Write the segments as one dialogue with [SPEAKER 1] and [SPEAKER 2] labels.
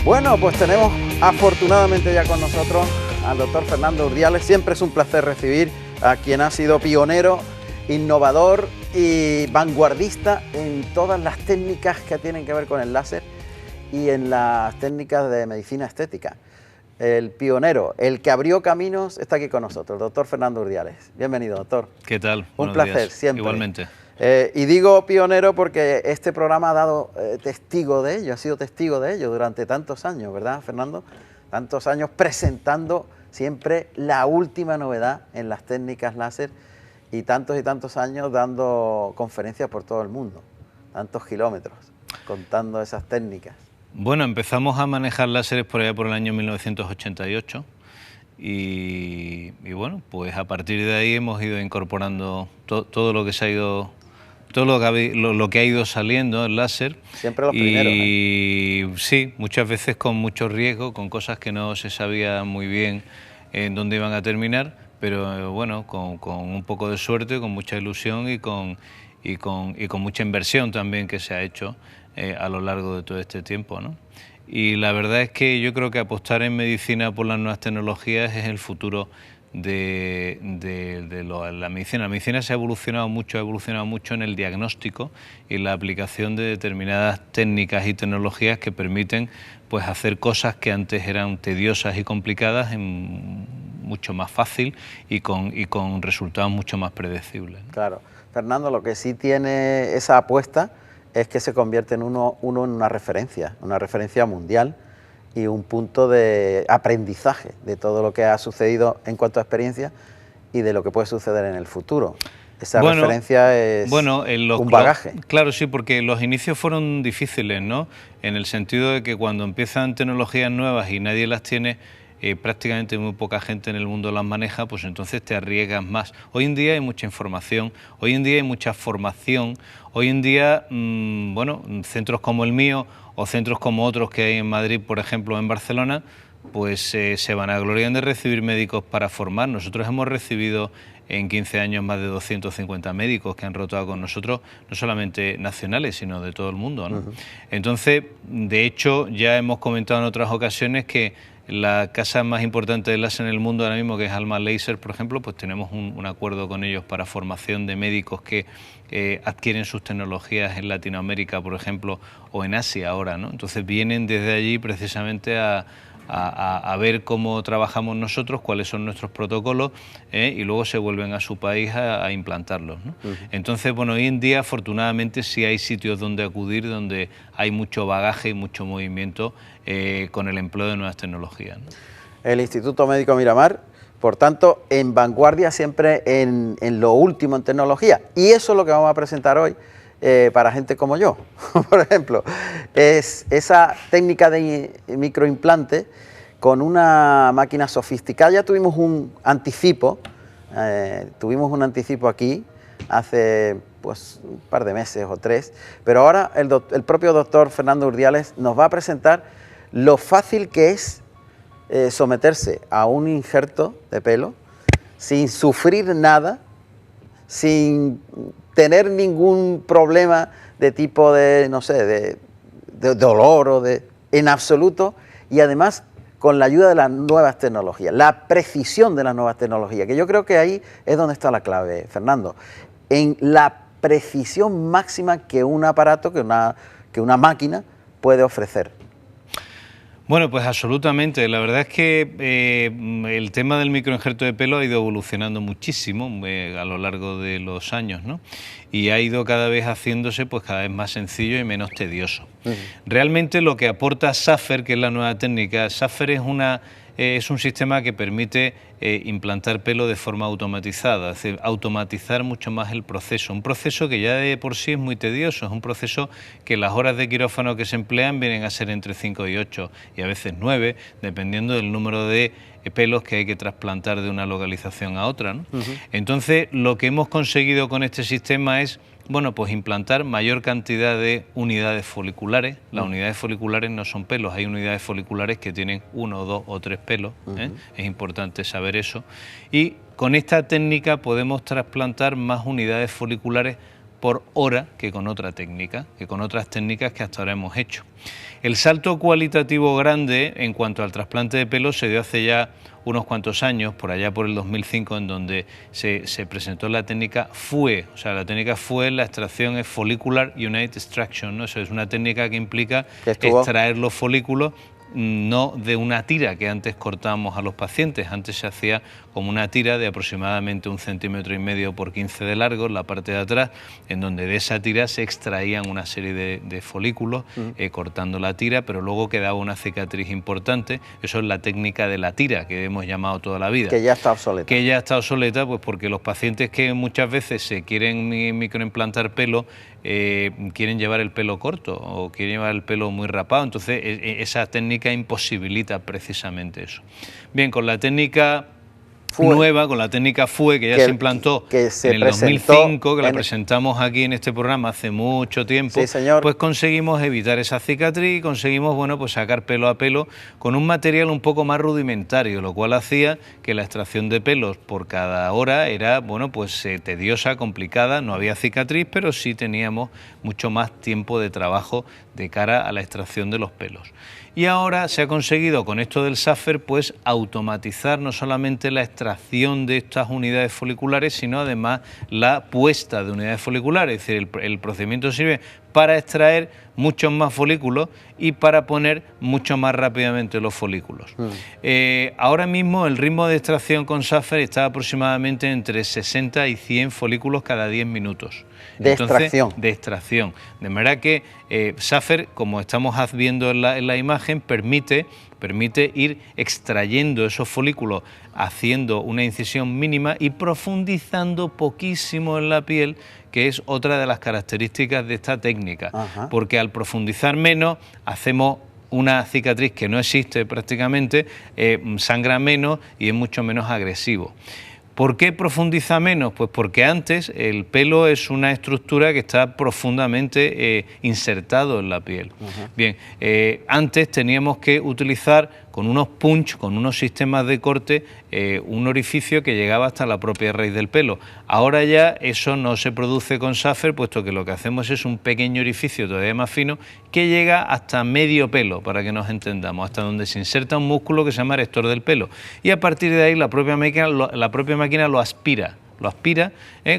[SPEAKER 1] Bueno, pues tenemos afortunadamente ya con nosotros al doctor Fernando Urdiales. Siempre es un placer recibir a quien ha sido pionero, innovador y vanguardista en todas las técnicas que tienen que ver con el láser y en las técnicas de medicina estética. El pionero, el que abrió caminos, está aquí con nosotros, doctor Fernando Urdiales. Bienvenido, doctor.
[SPEAKER 2] ¿Qué tal?
[SPEAKER 1] Un placer,
[SPEAKER 2] días.
[SPEAKER 1] siempre.
[SPEAKER 2] Igualmente.
[SPEAKER 1] Y digo pionero porque este programa ha dado testigo de ello, ha sido testigo de ello durante tantos años, ¿verdad, Fernando? Tantos años presentando siempre la última novedad en las técnicas láser y tantos años dando conferencias por todo el mundo, tantos kilómetros, contando esas técnicas.
[SPEAKER 2] Bueno, empezamos a manejar láseres por allá por el año 1988 y bueno, pues a partir de ahí hemos ido incorporando todo lo que se ha ido... todo lo que ha ido saliendo el láser.
[SPEAKER 1] Siempre los primeros.
[SPEAKER 2] Y sí, muchas veces con mucho riesgo, con cosas que no se sabía muy bien en dónde iban a terminar, pero bueno, con un poco de suerte, con mucha ilusión y con mucha inversión también que se ha hecho a lo largo de todo este tiempo, ¿no? Y la verdad es que yo creo que apostar en medicina por las nuevas tecnologías es el futuro de la medicina. La medicina se ha evolucionado mucho en el diagnóstico y la aplicación de determinadas técnicas y tecnologías que permiten pues hacer cosas que antes eran tediosas y complicadas mucho más fácil y con resultados mucho más predecibles, ¿no?
[SPEAKER 1] Claro. Fernando, lo que sí tiene esa apuesta es que se convierte en uno en una referencia mundial y un punto de aprendizaje de todo lo que ha sucedido en cuanto a experiencia y de lo que puede suceder en el futuro. Esa referencia es un bagaje.
[SPEAKER 2] Claro, sí, porque los inicios fueron difíciles, ¿no? En el sentido de que cuando empiezan tecnologías nuevas y nadie las tiene, prácticamente muy poca gente en el mundo las maneja, pues entonces te arriesgas más. Hoy en día hay mucha información, hoy en día hay mucha formación, hoy en día, bueno, centros como el mío o centros como otros que hay en Madrid, por ejemplo, en Barcelona, pues se vanaglorian de recibir médicos para formar. Nosotros hemos recibido en 15 años más de 250 médicos que han rotado con nosotros, no solamente nacionales, sino de todo el mundo, ¿no? Entonces, de hecho, ya hemos comentado en otras ocasiones que la casa más importante de láser en el mundo ahora mismo, que es Alma Laser, por ejemplo, pues tenemos un acuerdo con ellos para formación de médicos que adquieren sus tecnologías en Latinoamérica, por ejemplo, o en Asia ahora, ¿no? Entonces vienen desde allí precisamente a ver cómo trabajamos nosotros, cuáles son nuestros protocolos, y luego se vuelven a su país a implantarlos, ¿no? Entonces, bueno, hoy en día afortunadamente sí hay sitios donde acudir, donde hay mucho bagaje y mucho movimiento con el empleo de nuevas tecnologías, ¿no?
[SPEAKER 1] El Instituto Médico Miramar, por tanto, en vanguardia siempre en lo último en tecnología. Y eso es lo que vamos a presentar hoy para gente como yo. Por ejemplo, es esa técnica de microimplante con una máquina sofisticada. Ya tuvimos un anticipo aquí hace pues un par de meses o 3, pero ahora el propio doctor Fernando Urdiales nos va a presentar lo fácil que es someterse a un injerto de pelo sin sufrir nada, sin tener ningún problema de tipo de, no sé, de dolor o en absoluto, y además con la ayuda de las nuevas tecnologías, la precisión de las nuevas tecnologías, que yo creo que ahí es donde está la clave, Fernando, en la precisión máxima que un aparato, que una máquina puede ofrecer.
[SPEAKER 2] Bueno, pues absolutamente. La verdad es que el tema del microinjerto de pelo ha ido evolucionando muchísimo a lo largo de los años, ¿no? Y ha ido cada vez haciéndose pues cada vez más sencillo y menos tedioso. Realmente lo que aporta SAFER, que es la nueva técnica, SAFER es un sistema que permite implantar pelo de forma automatizada, es decir, automatizar mucho más el proceso. Un proceso que ya de por sí es muy tedioso, es un proceso que las horas de quirófano que se emplean vienen a ser entre 5 y 8 y a veces 9, dependiendo del número de pelos que hay que trasplantar de una localización a otra, ¿no? Entonces, lo que hemos conseguido con este sistema es, bueno, pues implantar mayor cantidad de unidades foliculares. Las unidades foliculares no son pelos, hay unidades foliculares que tienen 1, 2 o 3 pelos, es importante saber eso. Y con esta técnica podemos trasplantar más unidades foliculares por hora que con otra técnica, que con otras técnicas que hasta ahora hemos hecho. El salto cualitativo grande en cuanto al trasplante de pelo se dio hace ya unos cuantos años, por allá por el 2005, en donde se presentó la técnica FUE. O sea, la técnica FUE, la extracción es Follicular Unite Extraction, ¿no? Eso es una técnica que implica extraer los folículos no de una tira que antes cortábamos a los pacientes. Antes se hacía como una tira de aproximadamente 1,5 centímetros por 15 de largo en la parte de atrás, en donde de esa tira se extraían una serie de folículos cortando la tira, pero luego quedaba una cicatriz importante. Eso es la técnica de la tira que hemos llamado toda la vida.
[SPEAKER 1] Que ya está obsoleta.
[SPEAKER 2] Que ya está obsoleta, pues porque los pacientes que muchas veces se quieren microimplantar pelo quieren llevar el pelo corto o quieren llevar el pelo muy rapado, entonces esa técnica imposibilita precisamente eso. Bien, con la técnica nueva, con la técnica FUE, que ya se implantó en el 2005, que la presentamos aquí en este programa hace mucho tiempo,
[SPEAKER 1] sí, señor,
[SPEAKER 2] pues conseguimos evitar esa cicatriz y conseguimos, bueno, pues sacar pelo a pelo con un material un poco más rudimentario, lo cual hacía que la extracción de pelos por cada hora era, bueno, pues tediosa, complicada, no había cicatriz, pero sí teníamos mucho más tiempo de trabajo de cara a la extracción de los pelos. Y ahora se ha conseguido con esto del SAFER pues automatizar no solamente la extracción de estas unidades foliculares, sino además la puesta de unidades foliculares. Es decir, el procedimiento sirve para extraer muchos más folículos y para poner mucho más rápidamente los folículos. Ahora mismo el ritmo de extracción con SAFER está aproximadamente entre 60 y 100 folículos cada 10 minutos.
[SPEAKER 1] Extracción.
[SPEAKER 2] De extracción. De manera que SAFER, como estamos viendo en la imagen, permite ir extrayendo esos folículos, haciendo una incisión mínima y profundizando poquísimo en la piel, que es otra de las características de esta técnica. Ajá. Porque al profundizar menos hacemos una cicatriz que no existe prácticamente, sangra menos y es mucho menos agresivo. ¿Por qué profundiza menos? Pues porque antes el pelo es una estructura que está profundamente insertado en la piel. Bien, antes teníamos que utilizar con unos punch, con unos sistemas de corte, un orificio que llegaba hasta la propia raíz del pelo. Ahora ya eso no se produce con SAFER, puesto que lo que hacemos es un pequeño orificio todavía más fino que llega hasta medio pelo, para que nos entendamos, hasta donde se inserta un músculo que se llama erector del pelo. Y a partir de ahí la propia máquina lo aspira,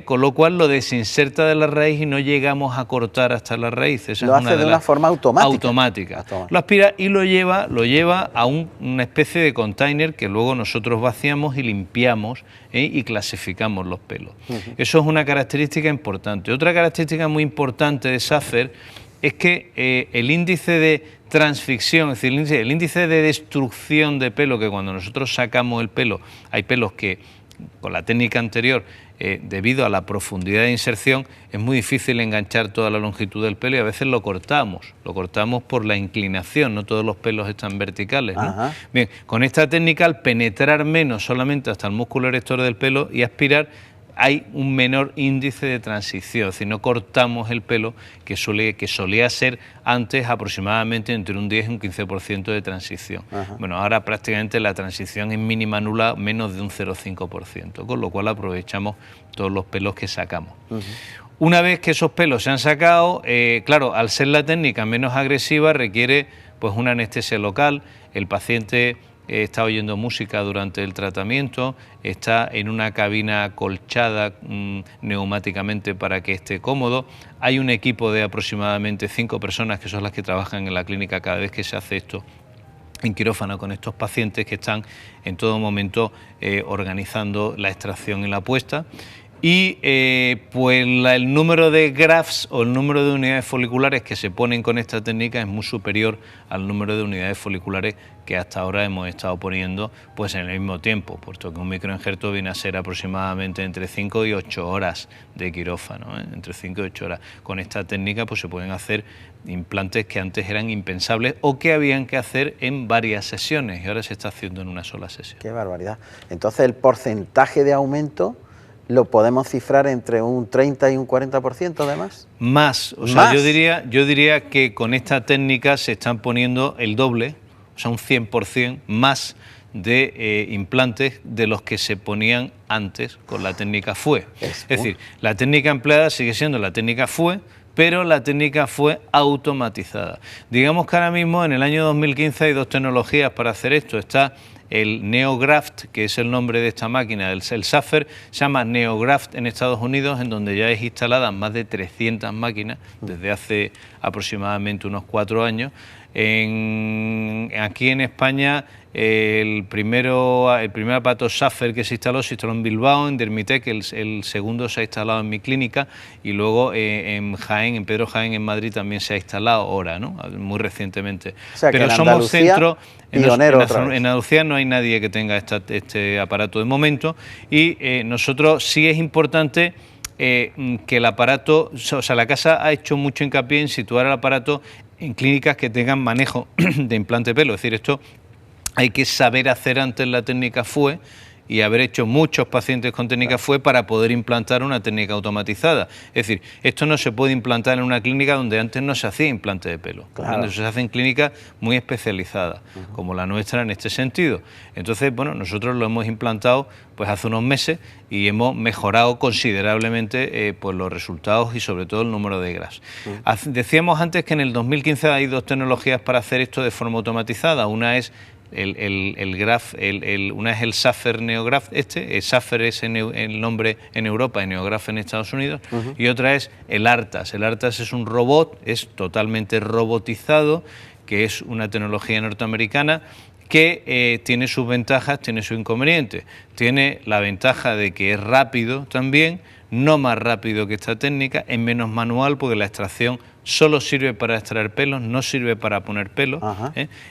[SPEAKER 2] con lo cual lo desinserta de la raíz y no llegamos a cortar hasta la raíz. Esa
[SPEAKER 1] lo hace de una forma automática.
[SPEAKER 2] Lo aspira y lo lleva a una especie de container que luego nosotros vaciamos y limpiamos y clasificamos los pelos. Eso es una característica importante. Otra característica muy importante de SAFER es que el índice de transficción, es decir, el índice de destrucción de pelo, que cuando nosotros sacamos el pelo, hay pelos que con la técnica anterior, debido a la profundidad de inserción, es muy difícil enganchar toda la longitud del pelo y a veces lo cortamos por la inclinación, no todos los pelos están verticales, ¿no? Bien, con esta técnica, al penetrar menos solamente hasta el músculo erector del pelo y aspirar, hay un menor índice de transición, es decir, no cortamos el pelo que solía ser antes aproximadamente entre un 10 y un 15% de transición. Bueno, ahora prácticamente la transición es mínima, nula, menos de un 0,5%, con lo cual aprovechamos todos los pelos que sacamos. Una vez que esos pelos se han sacado, claro, al ser la técnica menos agresiva requiere pues una anestesia local, el paciente está oyendo música durante el tratamiento, está en una cabina acolchada neumáticamente para que esté cómodo. Hay un equipo de aproximadamente 5 personas que son las que trabajan en la clínica cada vez que se hace esto en quirófano con estos pacientes que están en todo momento organizando la extracción y la puesta. Y pues el número de grafts o el número de unidades foliculares que se ponen con esta técnica es muy superior al número de unidades foliculares que hasta ahora hemos estado poniendo pues en el mismo tiempo, puesto que un microinjerto viene a ser aproximadamente entre 5 y 8 horas de quirófano, entre 5 y 8 horas. Con esta técnica pues se pueden hacer implantes que antes eran impensables o que habían que hacer en varias sesiones y ahora se está haciendo en una sola sesión.
[SPEAKER 1] ¡Qué barbaridad! Entonces el porcentaje de aumento lo podemos cifrar entre un 30 y un 40% además.
[SPEAKER 2] Más, o sea, yo diría que con esta técnica se están poniendo el doble, o sea, un 100% más de implantes de los que se ponían antes con la técnica FUE. Es decir, la técnica empleada sigue siendo la técnica FUE, pero la técnica fue automatizada. Digamos que ahora mismo, en el año 2015, hay dos tecnologías para hacer esto. Está el NeoGraft, que es el nombre de esta máquina, el SAFER, se llama NeoGraft en Estados Unidos, en donde ya es instaladas más de 300 máquinas desde hace aproximadamente unos 4 años. Aquí en España el primer aparato SAFER que se instaló en Bilbao, en Dermitec, el segundo se ha instalado en mi clínica, y luego en Jaén, en Pedro Jaén, en Madrid, también se ha instalado ahora, ¿no? Muy recientemente.
[SPEAKER 1] O sea,
[SPEAKER 2] pero somos centro, en Andalucía no hay nadie que tenga este aparato de momento, y nosotros sí es importante que el aparato, o sea, la casa ha hecho mucho hincapié en situar el aparato en clínicas que tengan manejo de implante de pelo. Es decir, esto hay que saber hacer antes la técnica FUE y haber hecho muchos pacientes con técnica FUE para poder implantar una técnica automatizada. Es decir, esto no se puede implantar en una clínica donde antes no se hacía implante de pelo. Claro. Eso se hace en clínicas muy especializadas, como la nuestra en este sentido. Entonces, bueno, nosotros lo hemos implantado pues hace unos meses y hemos mejorado considerablemente pues los resultados y sobre todo el número de GRAFs. Decíamos antes que en el 2015 hay dos tecnologías para hacer esto de forma automatizada. Una es una es el SAFER NeoGraft, SAFER es el nombre en Europa y NeoGraft en Estados Unidos, y otra es el ARTAS. El ARTAS es un robot, es totalmente robotizado, que es una tecnología norteamericana que tiene sus ventajas, tiene sus inconvenientes. Tiene la ventaja de que es rápido también, no más rápido que esta técnica, es menos manual porque la extracción solo sirve para extraer pelos, no sirve para poner pelos.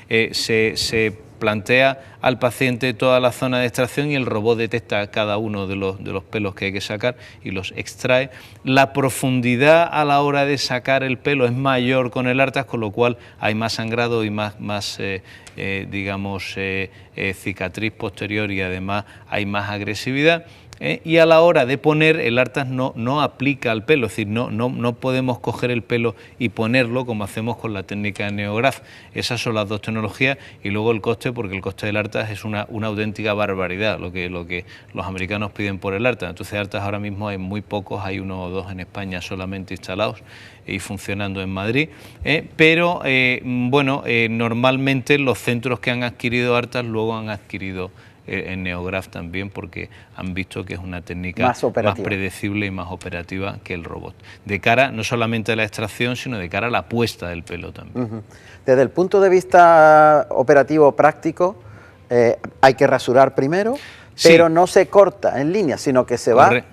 [SPEAKER 2] Se plantea al paciente toda la zona de extracción y el robot detecta cada uno de los pelos que hay que sacar y los extrae. La profundidad a la hora de sacar el pelo es mayor con el ARTAS, con lo cual hay más sangrado y más cicatriz posterior, y además hay más agresividad. Y a la hora de poner, el ARTAS no aplica al pelo, es decir, no podemos coger el pelo y ponerlo como hacemos con la técnica de NeoGraft. Esas son las dos tecnologías, y luego el coste, porque el coste del ARTAS es una auténtica barbaridad, lo que los americanos piden por el ARTAS. Entonces, ARTAS ahora mismo hay muy pocos, hay 1 o 2 en España solamente instalados y funcionando en Madrid, pero normalmente los centros que han adquirido ARTAS luego han adquirido en NeoGraft también, porque han visto que es una técnica más predecible y más operativa que el robot, de cara no solamente a la extracción, sino de cara a la puesta del pelo también.
[SPEAKER 1] Desde el punto de vista operativo práctico, hay que rasurar primero, pero no se corta en línea, sino que se va...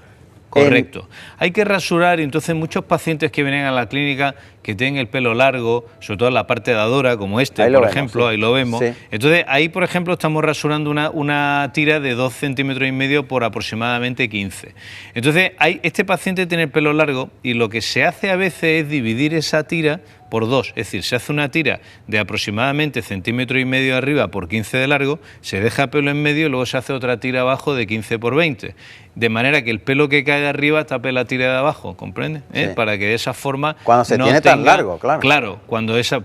[SPEAKER 2] Correcto. Hay que rasurar, y entonces muchos pacientes que vienen a la clínica que tienen el pelo largo, sobre todo en la parte dadora, como por ejemplo, ahí lo vemos. Sí. Entonces ahí, por ejemplo, estamos rasurando una tira de 2,5 centímetros por aproximadamente 15. Entonces este paciente tiene el pelo largo, y lo que se hace a veces es dividir esa tira por 2, es decir, se hace una tira de aproximadamente 1,5 centímetros arriba por 15 de largo, se deja pelo en medio y luego se hace otra tira abajo de 15 por 20, de manera que el pelo que cae de arriba tape la tira de abajo, ¿comprende? Sí. Para que de esa forma...
[SPEAKER 1] Cuando se tiene tan largo, claro.
[SPEAKER 2] Claro,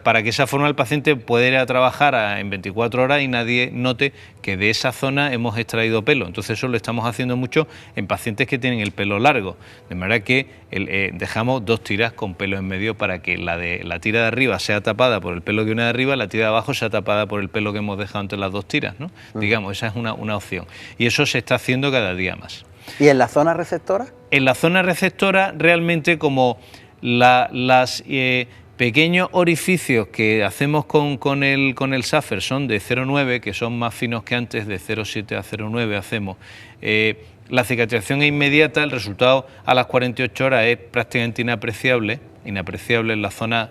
[SPEAKER 2] para que esa forma el paciente pueda ir a trabajar en 24 horas y nadie note que de esa zona hemos extraído pelo. Entonces eso lo estamos haciendo mucho en pacientes que tienen el pelo largo, de manera que dejamos 2 tiras con pelo en medio para que la tira de arriba sea tapada por el pelo que viene de arriba, la tira de abajo sea tapada por el pelo que hemos dejado entre las 2 tiras, ¿no? Digamos, esa es una opción. Y eso se está haciendo cada día más.
[SPEAKER 1] ¿Y en la zona receptora? En
[SPEAKER 2] la zona receptora, realmente, como las pequeños orificios que hacemos con el SAFER son de 0,9, que son más finos que antes, de 0,7 a 0,9 hacemos. La cicatrización es inmediata, el resultado a las 48 horas es prácticamente inapreciable en la zona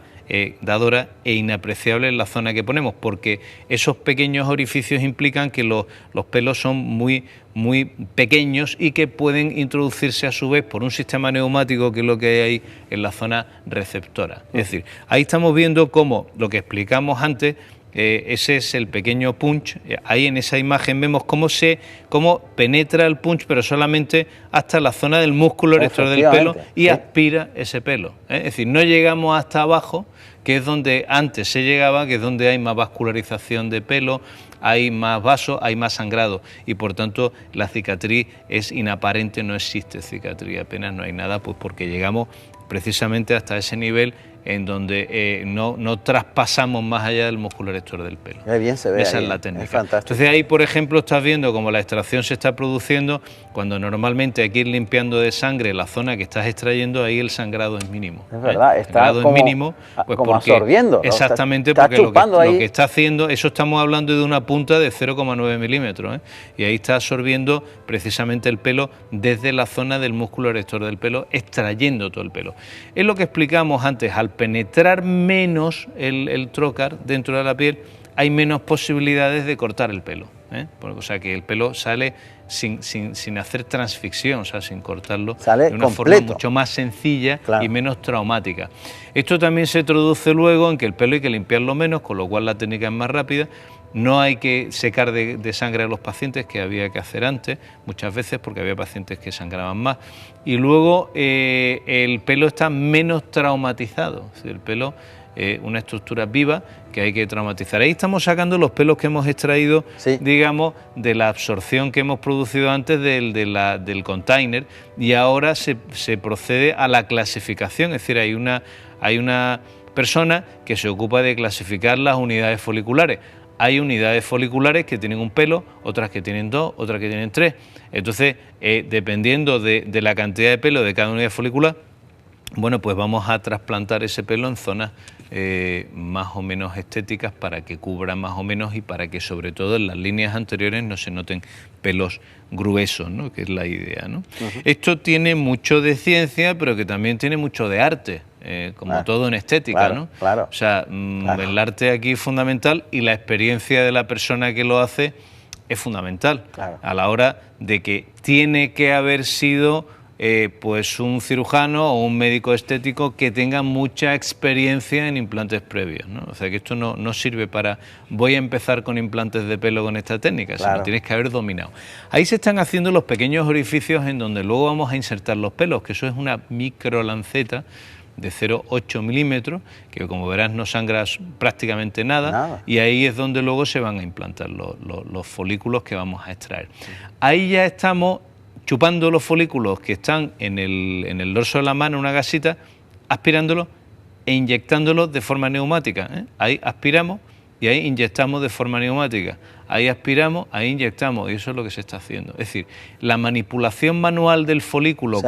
[SPEAKER 2] dadora e inapreciable en la zona que ponemos, porque esos pequeños orificios implican que los pelos son muy pequeños y que pueden introducirse a su vez por un sistema neumático, que es lo que hay ahí en la zona receptora. Es decir, ahí estamos viendo cómo lo que explicamos antes, ese es el pequeño punch. Ahí en esa imagen vemos cómo penetra el punch, pero solamente hasta la zona del músculo erector del pelo, y aspira ese pelo. Es decir, no llegamos hasta abajo, que es donde antes se llegaba, que es donde hay más vascularización de pelo, hay más vasos, hay más sangrado y por tanto la cicatriz es inaparente, no existe cicatriz, apenas no hay nada, pues porque llegamos precisamente hasta ese nivel en donde no traspasamos más allá del músculo erector del pelo.
[SPEAKER 1] Qué bien se ve.
[SPEAKER 2] Esa
[SPEAKER 1] ahí,
[SPEAKER 2] es la técnica.
[SPEAKER 1] Es fantástico.
[SPEAKER 2] Entonces ahí, por ejemplo, estás viendo cómo la extracción se está produciendo, cuando normalmente hay que ir limpiando de sangre la zona que estás extrayendo, ahí el sangrado es mínimo.
[SPEAKER 1] Es verdad, está
[SPEAKER 2] el sangrado
[SPEAKER 1] como,
[SPEAKER 2] es mínimo, pues
[SPEAKER 1] como
[SPEAKER 2] porque,
[SPEAKER 1] absorbiendo.
[SPEAKER 2] Exactamente,
[SPEAKER 1] está
[SPEAKER 2] porque lo
[SPEAKER 1] ahí.
[SPEAKER 2] que está haciendo, eso estamos hablando de una punta de 0,9 milímetros, y ahí está absorbiendo precisamente el pelo desde la zona del músculo erector del pelo, extrayendo todo el pelo. Es lo que explicamos antes, al penetrar menos el trocar dentro de la piel, hay menos posibilidades de cortar el pelo, o sea que el pelo sale sin hacer transficción, o sea, sin cortarlo,
[SPEAKER 1] sale
[SPEAKER 2] de una
[SPEAKER 1] completo.
[SPEAKER 2] forma mucho más sencilla,
[SPEAKER 1] claro,
[SPEAKER 2] y menos traumática. Esto también se traduce luego en que el pelo hay que limpiarlo menos, con lo cual la técnica es más rápida. No hay que secar de sangre a los pacientes, que había que hacer antes, muchas veces, porque había pacientes que sangraban más. Y luego el pelo está menos traumatizado, es decir, el pelo una estructura viva que hay que traumatizar. Ahí estamos sacando los pelos que hemos extraído,
[SPEAKER 1] sí,
[SPEAKER 2] digamos, de la absorción que hemos producido antes del container, y ahora se procede a la clasificación, es decir, hay una persona que se ocupa de clasificar las unidades foliculares. Hay unidades foliculares que tienen un pelo, otras que tienen 2, otras que tienen 3. Entonces, dependiendo de la cantidad de pelo de cada unidad folicular, bueno, pues vamos a trasplantar ese pelo en zonas más o menos estéticas para que cubra más o menos y para que sobre todo en las líneas anteriores no se noten pelos gruesos, ¿no? Que es la idea, ¿no? Esto tiene mucho de ciencia, pero que también tiene mucho de arte. Como todo en estética, ¿no?
[SPEAKER 1] Claro.
[SPEAKER 2] O sea, el arte aquí es fundamental y la experiencia de la persona que lo hace es fundamental a la hora de que tiene que haber sido pues un cirujano o un médico estético que tenga mucha experiencia en implantes previos, ¿no? O sea, que esto no sirve para voy a empezar con implantes de pelo con esta técnica, sino tienes que haber dominado. Ahí se están haciendo los pequeños orificios en donde luego vamos a insertar los pelos, que eso es una microlanceta de 0,8 milímetros, que como verás no sangra prácticamente nada, y ahí es donde luego se van a implantar los folículos que vamos a extraer. Ahí ya estamos chupando los folículos que están en el dorso de la mano, una gasita, aspirándolos e inyectándolos de forma neumática, Ahí aspiramos y ahí inyectamos de forma neumática. Ahí aspiramos, ahí inyectamos, y eso es lo que se está haciendo. Es decir, la manipulación manual del folículo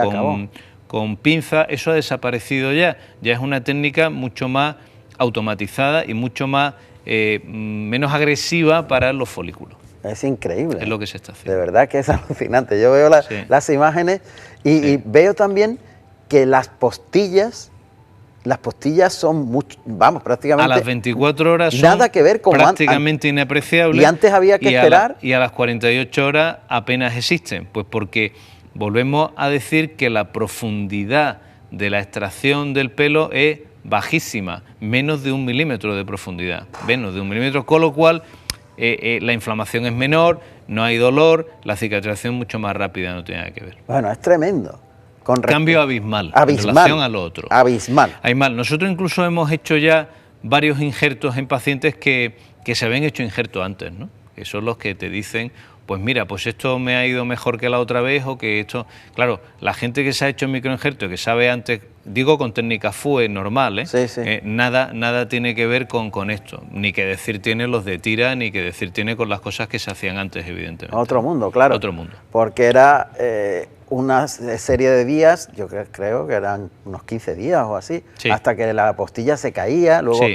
[SPEAKER 2] con pinza, eso ha desaparecido ya. Ya es una técnica mucho más automatizada y mucho más menos agresiva para los folículos.
[SPEAKER 1] Es increíble.
[SPEAKER 2] Es lo que se está haciendo.
[SPEAKER 1] De verdad que es alucinante. Yo veo las imágenes y veo también que las postillas son prácticamente...
[SPEAKER 2] A las 24 horas son
[SPEAKER 1] nada que ver con
[SPEAKER 2] prácticamente inapreciables.
[SPEAKER 1] Y antes había que esperar...
[SPEAKER 2] Y a las 48 horas apenas existen, pues porque volvemos a decir que la profundidad de la extracción del pelo es bajísima, menos de 1 milímetro de profundidad, menos de 1 milímetro, con lo cual la inflamación es menor, no hay dolor, la cicatrización mucho más rápida, no tiene nada que ver.
[SPEAKER 1] Bueno, es tremendo.
[SPEAKER 2] Cambio abismal en relación a lo otro.
[SPEAKER 1] Abismal.
[SPEAKER 2] Nosotros incluso hemos hecho ya varios injertos en pacientes que se habían hecho injertos antes, ¿no? Que son los que te dicen, pues mira, pues esto me ha ido mejor que la otra vez, o que esto... Claro, la gente que se ha hecho microinjerto, que sabe antes, digo con técnica FUE normal, nada tiene que ver con esto, ni que decir tiene los de tira, ni que decir tiene con las cosas que se hacían antes, evidentemente.
[SPEAKER 1] Otro mundo, claro.
[SPEAKER 2] Otro mundo.
[SPEAKER 1] Porque era una serie de días, yo creo que eran unos 15 días o así, hasta que la postilla se caía, luego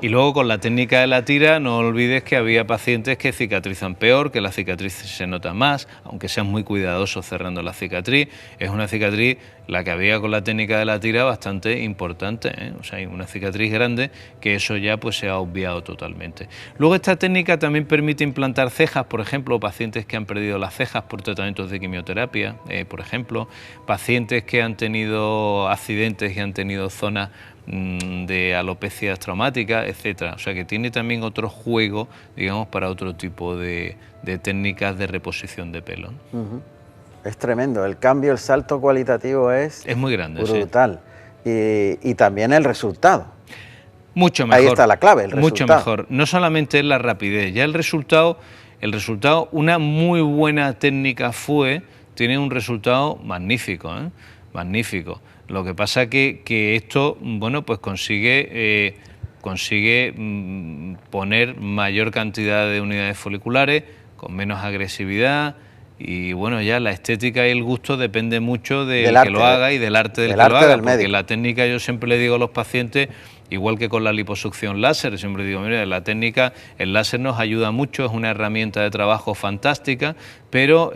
[SPEAKER 2] Y luego con la técnica de la tira, no olvides que había pacientes que cicatrizan peor, que la cicatriz se nota más, aunque sean muy cuidadosos cerrando la cicatriz. Es una cicatriz, la que había con la técnica de la tira, bastante importante, O sea, hay una cicatriz grande que eso ya pues se ha obviado totalmente. Luego esta técnica también permite implantar cejas, por ejemplo, pacientes que han perdido las cejas por tratamientos de quimioterapia, por ejemplo, pacientes que han tenido accidentes y han tenido zonas de alopecias traumáticas, etcétera. O sea que tiene también otro juego, digamos, para otro tipo de técnicas de reposición de pelo, ¿no?
[SPEAKER 1] Es tremendo, el cambio, el salto cualitativo es
[SPEAKER 2] muy grande,
[SPEAKER 1] brutal. Y también el resultado.
[SPEAKER 2] Mucho mejor.
[SPEAKER 1] Ahí está la clave, el resultado.
[SPEAKER 2] Mucho mejor. No solamente es la rapidez, ya el resultado, una muy buena técnica tiene un resultado magnífico, ¿eh? Magnífico. Lo que pasa que esto, bueno, pues consigue poner mayor cantidad de unidades foliculares, con menos agresividad, y bueno, ya la estética y el gusto depende mucho del que lo haga y del arte del que lo haga, porque la técnica, yo siempre le digo a los pacientes, igual que con la liposucción láser, siempre digo, mira, la técnica, el láser nos ayuda mucho, es una herramienta de trabajo fantástica, pero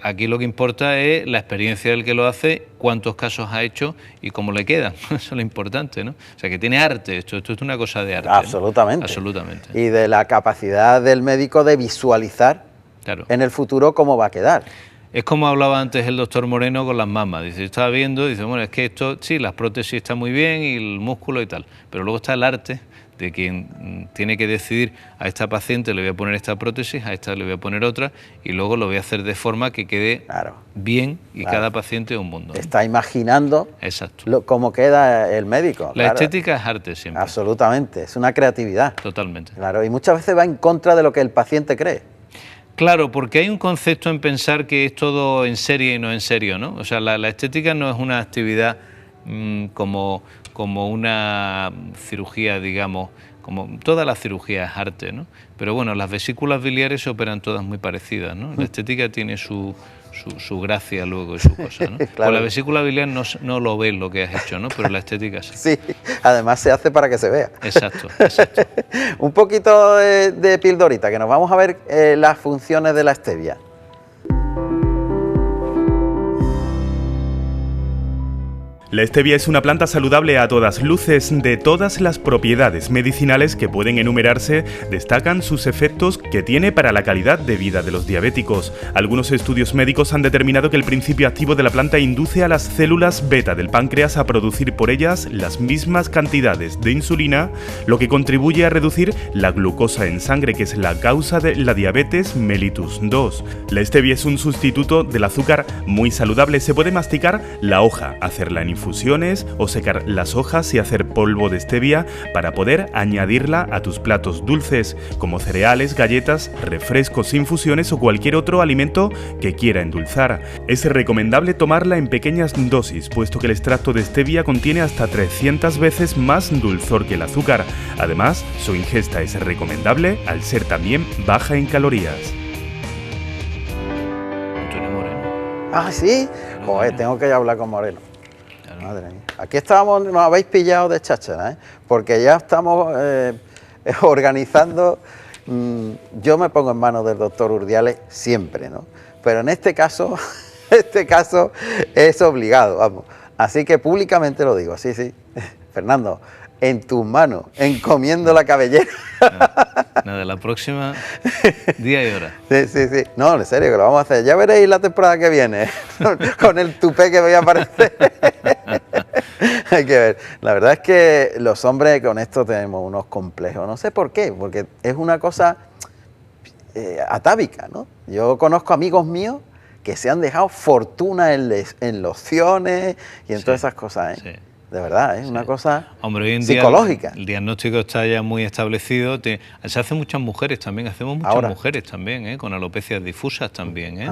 [SPEAKER 2] aquí lo que importa es la experiencia del que lo hace, cuántos casos ha hecho y cómo le quedan. Eso es lo importante, ¿no? O sea, que tiene arte, esto es una cosa de arte.
[SPEAKER 1] Absolutamente.
[SPEAKER 2] ¿no? Absolutamente.
[SPEAKER 1] Y de la capacidad del médico de visualizar en el futuro cómo va a quedar.
[SPEAKER 2] Es como hablaba antes el doctor Moreno con las mamas. Dice, estaba viendo, dice, bueno, es que esto, sí, las prótesis están muy bien y el músculo y tal, pero luego está el arte de quien tiene que decidir, a esta paciente le voy a poner esta prótesis, a esta le voy a poner otra, y luego lo voy a hacer de forma que quede bien, y cada paciente es un mundo.
[SPEAKER 1] Está imaginando cómo queda el médico.
[SPEAKER 2] La estética es arte siempre.
[SPEAKER 1] Absolutamente, es una creatividad.
[SPEAKER 2] Totalmente.
[SPEAKER 1] Claro, y muchas veces va en contra de lo que el paciente cree.
[SPEAKER 2] Claro, porque hay un concepto en pensar que es todo en serie y no en serio, ¿no? O sea, la estética no es una actividad como una cirugía, digamos, como toda la cirugía es arte, ¿no? Pero bueno, las vesículas biliares se operan todas muy parecidas, ¿no? La estética tiene su gracia luego y su cosa, ¿no?
[SPEAKER 1] Claro.
[SPEAKER 2] Con la vesícula biliar no lo ves lo que has hecho, ¿no? Pero la estética sí.
[SPEAKER 1] Sí, además se hace para que se vea.
[SPEAKER 2] Exacto, exacto.
[SPEAKER 1] Un poquito de pildorita, que nos vamos a ver las funciones de la stevia.
[SPEAKER 3] La stevia es una planta saludable a todas luces. De todas las propiedades medicinales que pueden enumerarse, destacan sus efectos que tiene para la calidad de vida de los diabéticos. Algunos estudios médicos han determinado que el principio activo de la planta induce a las células beta del páncreas a producir por ellas las mismas cantidades de insulina, lo que contribuye a reducir la glucosa en sangre, que es la causa de la diabetes mellitus 2. La stevia es un sustituto del azúcar muy saludable. Se puede masticar la hoja, hacerla en infusiones o secar las hojas y hacer polvo de stevia para poder añadirla a tus platos dulces, como cereales, galletas, refrescos, infusiones o cualquier otro alimento que quiera endulzar. Es recomendable tomarla en pequeñas dosis, puesto que el extracto de stevia contiene hasta 300 veces más dulzor que el azúcar. Además, su ingesta es recomendable al ser también baja en calorías.
[SPEAKER 2] Antonio Moreno.
[SPEAKER 1] Ah, ¿sí? Joder, tengo que hablar con Moreno. Madre mía. Aquí estábamos, nos habéis pillado de cháchara, ¿eh? Porque ya estamos organizando. Yo me pongo en manos del doctor Urdiales siempre, ¿no? Pero en este caso es obligado, vamos. Así que públicamente lo digo, sí. Fernando, en tus manos, encomiendo la cabellera.
[SPEAKER 2] Nada, la próxima, día y hora.
[SPEAKER 1] Sí. No, en serio, que lo vamos a hacer. Ya veréis la temporada que viene, con el tupé que voy a aparecer. Hay que ver. La verdad es que los hombres con esto tenemos unos complejos. No sé por qué, porque es una cosa atávica, ¿no? Yo conozco amigos míos que se han dejado fortuna en lociones y en todas esas cosas, ¿eh? Sí. De verdad, es una cosa psicológica.
[SPEAKER 2] El diagnóstico está ya muy establecido. Se hacen muchas mujeres también, hacemos muchas mujeres también, con alopecias difusas también.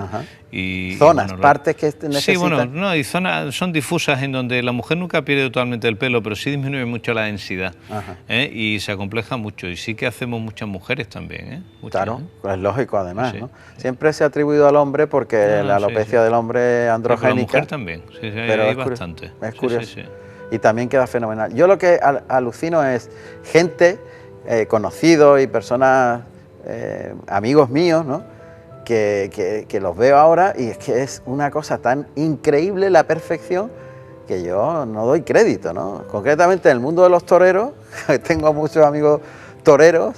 [SPEAKER 1] Y zonas, partes que necesitan.
[SPEAKER 2] Sí, bueno, no, y zonas son difusas en donde la mujer nunca pierde totalmente el pelo, pero sí disminuye mucho la densidad. Y se acompleja mucho. Y sí que hacemos muchas mujeres también. Muchas,
[SPEAKER 1] claro, pues es lógico además, ¿no? Siempre se ha atribuido al hombre porque la alopecia del hombre androgénica.
[SPEAKER 2] La mujer también,
[SPEAKER 1] pero
[SPEAKER 2] hay bastante.
[SPEAKER 1] Es curioso. Y también queda fenomenal. Yo lo que alucino es gente, conocidos y personas, amigos míos, ¿no? Que los veo ahora y es que es una cosa tan increíble la perfección que yo no doy crédito, ¿no? Concretamente en el mundo de los toreros, tengo muchos amigos toreros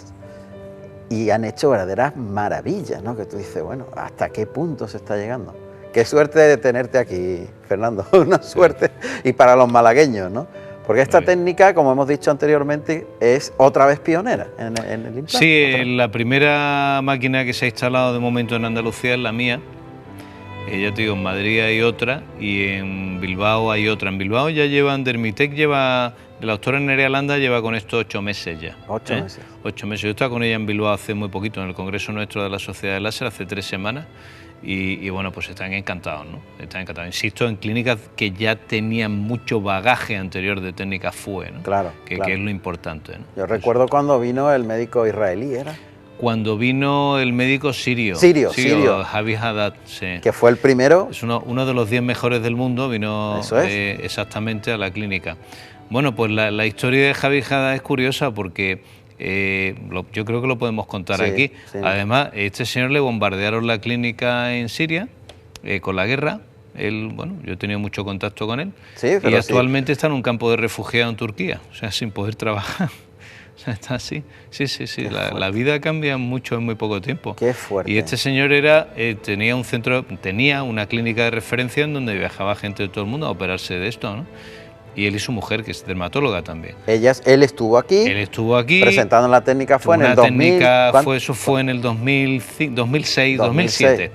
[SPEAKER 1] y han hecho verdaderas maravillas, ¿no? Que tú dices, bueno, ¿hasta qué punto se está llegando? Qué suerte de tenerte aquí, Fernando, una suerte, y para los malagueños, ¿no? Porque esta técnica, como hemos dicho anteriormente, es otra vez pionera en el implante.
[SPEAKER 2] Sí, la primera máquina que se ha instalado de momento en Andalucía es la mía. Ya te digo, en Madrid hay otra y en Bilbao hay otra. En Bilbao ya Dermitec lleva La doctora Nerea Landa lleva con esto 8 meses ya.
[SPEAKER 1] 8 meses.
[SPEAKER 2] 8 meses. Yo estaba con ella en Bilbao hace muy poquito, en el congreso nuestro de la Sociedad del Láser, hace 3 semanas. Y bueno, pues están encantados, ¿no? Están encantados. Insisto, en clínicas que ya tenían mucho bagaje anterior de técnica FUE, ¿no?
[SPEAKER 1] Claro,
[SPEAKER 2] que
[SPEAKER 1] claro.
[SPEAKER 2] es lo importante, ¿no?
[SPEAKER 1] Yo recuerdo cuando vino el médico israelí, ¿era?
[SPEAKER 2] Cuando vino el médico sirio.
[SPEAKER 1] Sirio.
[SPEAKER 2] Javi Haddad, sí.
[SPEAKER 1] Que fue el primero.
[SPEAKER 2] Es uno de los 10 mejores del mundo, vino
[SPEAKER 1] Eso es.
[SPEAKER 2] exactamente a la clínica. Bueno, pues la historia de Javi Haddad es curiosa porque yo creo que lo podemos contar
[SPEAKER 1] Sí,
[SPEAKER 2] aquí.
[SPEAKER 1] sí.
[SPEAKER 2] Además, este señor le bombardearon la clínica en Siria con la guerra. Bueno, yo he tenido mucho contacto con él.
[SPEAKER 1] Sí,
[SPEAKER 2] y
[SPEAKER 1] pero
[SPEAKER 2] actualmente está en un campo de refugiados en Turquía, o sea, sin poder trabajar. O sea, está así. Sí. La vida cambia mucho en muy poco tiempo.
[SPEAKER 1] Qué fuerte.
[SPEAKER 2] Y este señor tenía una clínica de referencia en donde viajaba gente de todo el mundo a operarse de esto, ¿no? Y él y su mujer, que es dermatóloga también.
[SPEAKER 1] Él estuvo aquí.
[SPEAKER 2] Él estuvo aquí.
[SPEAKER 1] Presentando la técnica, fue en el 2000.
[SPEAKER 2] Eso fue en el 2006, 2007.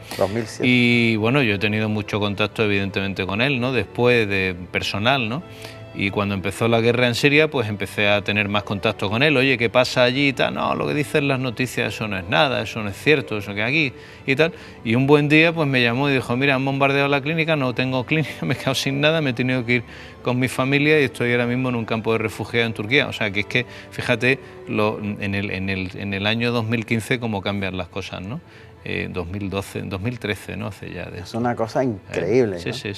[SPEAKER 2] Y bueno, yo he tenido mucho contacto evidentemente con él, ¿no? Después de personal, ¿no? Y cuando empezó la guerra en Siria, pues empecé a tener más contacto con él. Oye, ¿qué pasa allí y tal? No, lo que dicen las noticias, eso no es nada, eso no es cierto, eso que aquí y tal. Y un buen día, pues me llamó y dijo, mira, han bombardeado la clínica, no tengo clínica, me he quedado sin nada, me he tenido que ir con mi familia y estoy ahora mismo en un campo de refugiados en Turquía. O sea, que es que, fíjate, en el año 2015 cómo cambian las cosas, ¿no? 2013, ¿no? Hace ya de
[SPEAKER 1] Es una cosa increíble.
[SPEAKER 2] Sí.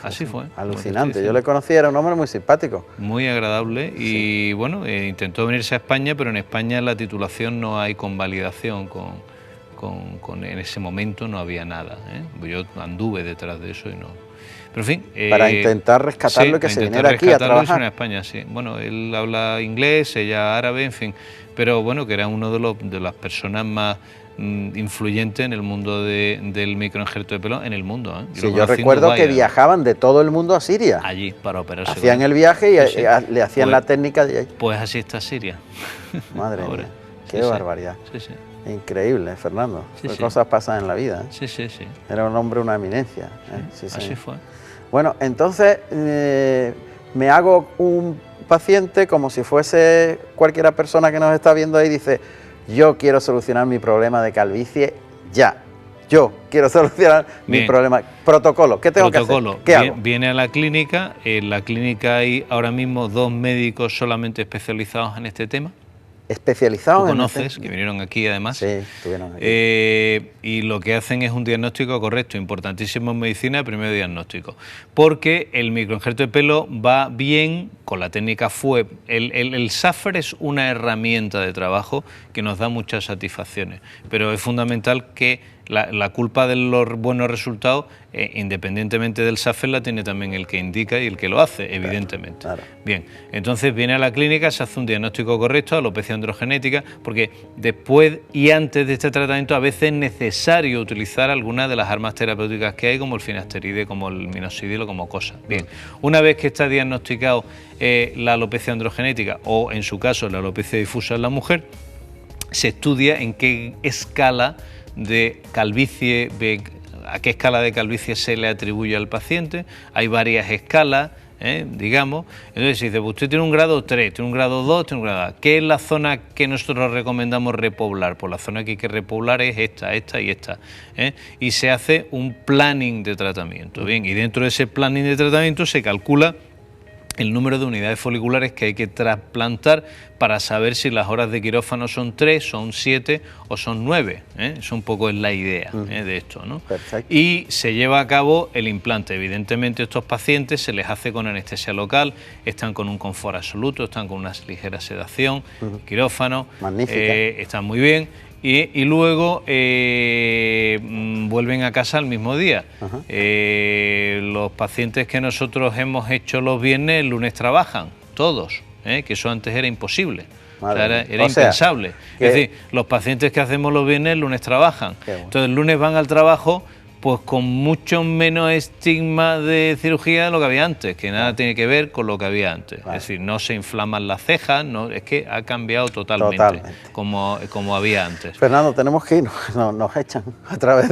[SPEAKER 2] Así fue.
[SPEAKER 1] Alucinante. Yo le conocí, era un hombre muy simpático.
[SPEAKER 2] Muy agradable y bueno, intentó venirse a España, pero en España la titulación no hay convalidación, en ese momento no había nada, ¿eh? Yo anduve detrás de eso y no. Pero en fin.
[SPEAKER 1] Para intentar rescatarlo y que se viniera aquí a trabajar.
[SPEAKER 2] En España, sí. Bueno, él habla inglés, ella árabe, en fin. Pero bueno, que era uno de las personas más influyente en el mundo del microinjerto de pelo en el mundo, ¿eh?
[SPEAKER 1] Sí, yo recuerdo que viajaban de todo el mundo a Siria.
[SPEAKER 2] Allí para operarse.
[SPEAKER 1] Hacían el viaje y le hacían la técnica de ahí.
[SPEAKER 2] Pues así está Siria.
[SPEAKER 1] Madre mía, qué barbaridad.
[SPEAKER 2] Sí.
[SPEAKER 1] Increíble, Fernando. Qué cosas pasan en la vida, ¿eh?
[SPEAKER 2] Sí.
[SPEAKER 1] Era un hombre, una eminencia. ¿eh?
[SPEAKER 2] Así fue.
[SPEAKER 1] Bueno, entonces me hago un paciente como si fuese cualquiera persona que nos está viendo ahí, dice, yo quiero solucionar mi problema de calvicie ya. Yo quiero solucionar mi problema. Protocolo, ¿qué tengo que hacer? ¿Qué hago?
[SPEAKER 2] Viene a la clínica. En la clínica hay ahora mismo 2 médicos solamente especializados en este tema.
[SPEAKER 1] Especializados
[SPEAKER 2] en conoces, que vinieron aquí además.
[SPEAKER 1] Sí, estuvieron aquí.
[SPEAKER 2] Y lo que hacen es un diagnóstico correcto, importantísimo en medicina, el primer diagnóstico. Porque el microinjerto de pelo va bien con la técnica FUE. El SAFER es una herramienta de trabajo que nos da muchas satisfacciones, pero es fundamental que la culpa de los buenos resultados, independientemente del SAFER, la tiene también el que indica y el que lo hace, evidentemente.
[SPEAKER 1] Claro.
[SPEAKER 2] Bien, entonces viene a la clínica, se hace un diagnóstico correcto, alopecia androgenética, porque después y antes de este tratamiento a veces es necesario utilizar algunas de las armas terapéuticas que hay, como el finasteride, como el minoxidil, como cosas. Bien, una vez que está diagnosticado la alopecia androgenética o, en su caso, la alopecia difusa en la mujer, se estudia en qué escala de calvicie, a qué escala de calvicie se le atribuye al paciente. Hay varias escalas, digamos. Entonces se dice, pues usted tiene un grado 3, tiene un grado 2, tiene un grado A. ¿Qué es la zona que nosotros recomendamos repoblar? Pues la zona que hay que repoblar es esta y esta. Y se hace un planning de tratamiento. Bien, y dentro de ese planning de tratamiento se calcula el número de unidades foliculares que hay que trasplantar para saber si las horas de quirófano son 3, son 7 o son 9. Eso un poco es la idea de esto, ¿no?
[SPEAKER 1] Perfecto.
[SPEAKER 2] Y se lleva a cabo el implante. Evidentemente estos pacientes se les hace con anestesia local, están con un confort absoluto, están con una ligera sedación, quirófano, están muy bien. Y luego vuelven a casa el mismo día. Los pacientes que nosotros hemos hecho los viernes, el lunes trabajan, todos, que eso antes era imposible. O sea, era impensable. Es decir, los pacientes que hacemos los viernes, el lunes trabajan. Entonces el lunes van al trabajo Pues con mucho menos estigma de cirugía de lo que había antes, que nada tiene que ver con lo que había antes.
[SPEAKER 1] Vale.
[SPEAKER 2] Es decir, no se inflaman las cejas, no, es que ha cambiado totalmente. Como había antes.
[SPEAKER 1] Fernando, tenemos que ir, nos echan a través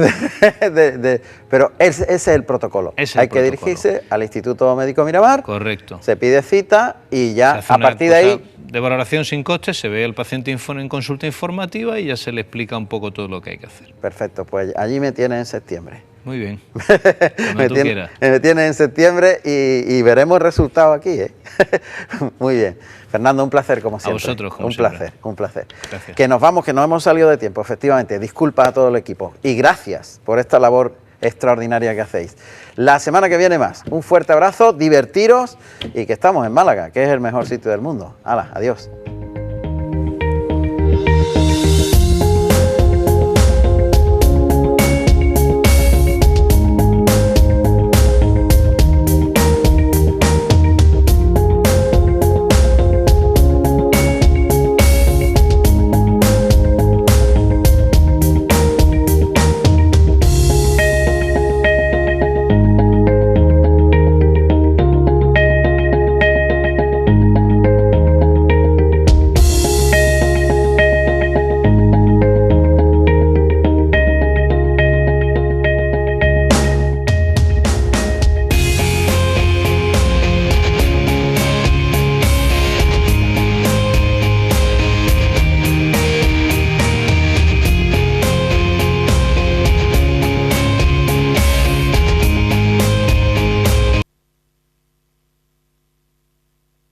[SPEAKER 1] pero ese es el protocolo. Hay que dirigirse al Instituto Médico Miramar.
[SPEAKER 2] Correcto.
[SPEAKER 1] Se pide cita y ya a partir de ahí...
[SPEAKER 2] De valoración sin coste, se ve al paciente en consulta informativa y ya se le explica un poco todo lo que hay que hacer.
[SPEAKER 1] Perfecto, pues allí me tienes en septiembre.
[SPEAKER 2] Muy bien.
[SPEAKER 1] me tienes en septiembre y veremos el resultado aquí, ¿eh? Muy bien. Fernando, un placer como siempre.
[SPEAKER 2] A vosotros, como
[SPEAKER 1] siempre. Un placer.
[SPEAKER 2] Gracias.
[SPEAKER 1] Que nos vamos, que nos hemos salido de tiempo, efectivamente. Disculpa a todo el equipo y gracias por esta labor extraordinaria que hacéis. La semana que viene más. Un fuerte abrazo, divertiros y que estamos en Málaga, que es el mejor sitio del mundo. Hala, adiós.